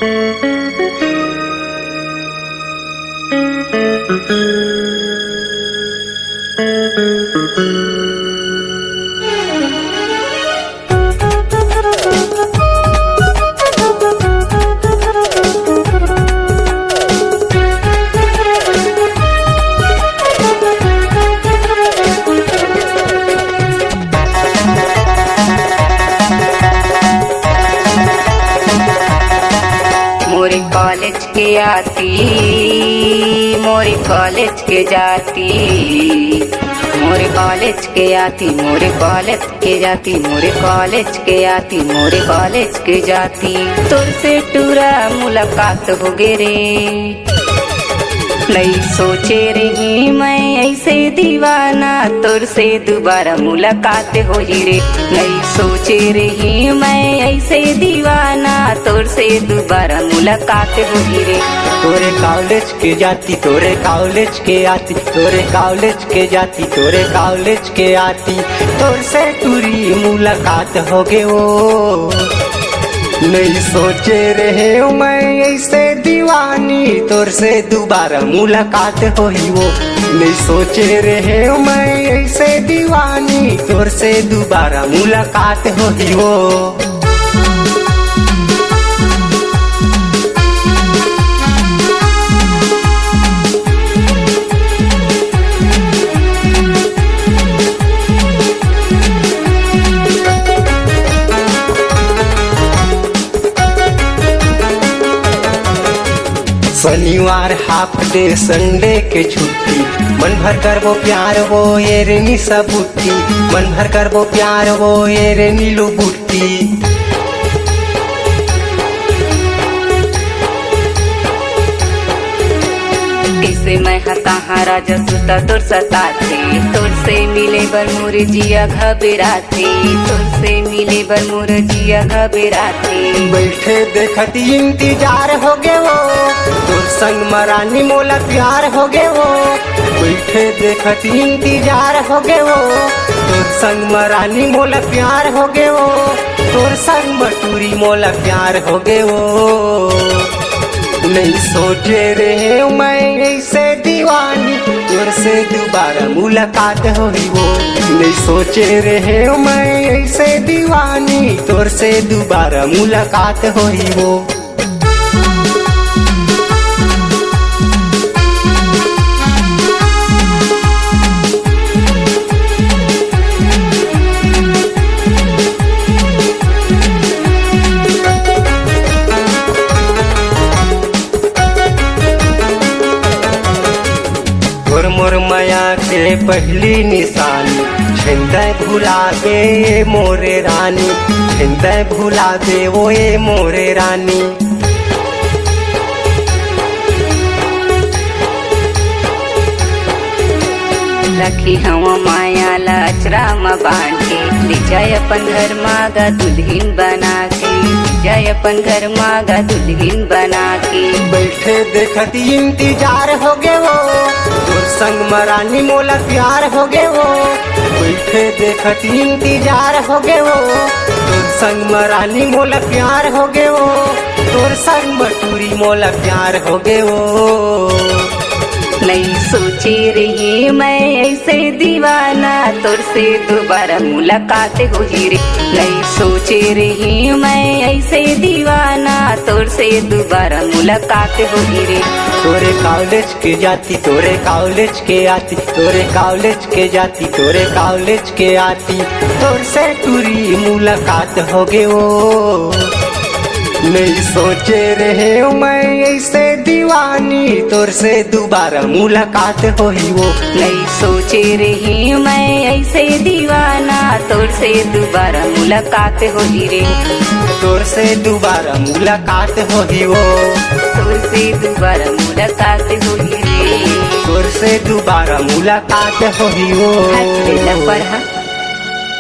मोरे कॉलेज के आती, मोरे कॉलेज के जाती, मोरे कॉलेज के आती, मोरे कॉलेज के जाती, मोरे कॉलेज के आती, मोरे कॉलेज के जाती। तोर से टूरा मुलाकात हो गे रे, नहीं सोचे रही मैं ऐसे दीवाना, तोर से दोबारा मुलाकात हो ही रे। नहीं सोचे रही मैं ऐसे दीवाना, तोर से दोबारा मुलाकात हो ही रे। तोरे कॉलेज के जाती, तोरे कॉलेज के आती, तोरे कॉलेज के जाती, तोरे कॉलेज के आती। तोर से टूरी मुलाकात हो गे वो, नहीं सोचे रहे मैं ऐसे दीवानी, तोर से दोबारा मुलाकात होई वो। नहीं सोचे रहे मैं ऐसे दीवानी, तोर से दोबारा मुलाकात होई वो। शनिवार हाफ डे संडे के छुट्टी, मन भर करबो प्यार वो ये रे निशा बुट्टी, मन भर करबो प्यार वो ये रे नीलू बुट्टी। किसे मैं कहाँ राजा सुता तोर सताथे, तोर से मिले बर मोर जिया घबराथे, तोर से मिले बर मोर जिया घबराथे। बैठे देखती इंतजार हो गे वो, तोर संग मरानी मोला प्यार हो गे वो। बैठे देखती इंतजार हो गे वो, तोर संग मरानी मोला प्यार हो गे वो। तोर संग मटूरी मोला प्यार हो गे वो। नहीं सोचे रहे मैं ऐसे दीवानी, तोर से दोबारा मुलाकात होई वो। नहीं सोचे रहे मैं ऐसे दीवानी, तोर से दोबारा मुलाकात होई वो। मोर माया के पहली निशानी, छेंदा भुला दे मोरे रानी, छेंदा भुला दे वो ये मोरे रानी। लखी हवा माया लचरा म बांटे, ले जाए अपन घर मागा दुल्हन बना के, जाए अपन घर मागा दुल्हन बना के। बैठे देखती इंतजार हो गे वो, तोर संग मरानी मोला प्यार हो गे वो। बैठे देखती इंतजार हो गे वो, तोर संग मरानी मोला प्यार हो गे वो। तोर संग मटूरी मोला प्यार हो गे वो। नहीं सोचे रही मैं ऐसे दीवाना, तोर से दोबारा मुलाकात हो ही रे। नहीं सोचे रही मैं ऐसे दीवाना, तोर से दोबारा मुलाकात हो ही रे। तोरे कॉलेज के जाती, तोरे कॉलेज के आती, तोरे कॉलेज के जाती, तोरे कॉलेज के आती। तोर से टूरी मुलाकात हो गे वो। नहीं सोचे रहे मैं ऐसे दीवानी, तोर से दोबारा मुलाकात होई वो। नहीं सोचे रही मैं ऐसे दीवाना, तोर से दोबारा मुलाकात हो ही रे। तोर से दोबारा मुलाकात होई वो। तोर से दोबारा मुलाकात हो ही रे। तोर से दोबारा मुलाकात होई वो। हट पढ़ा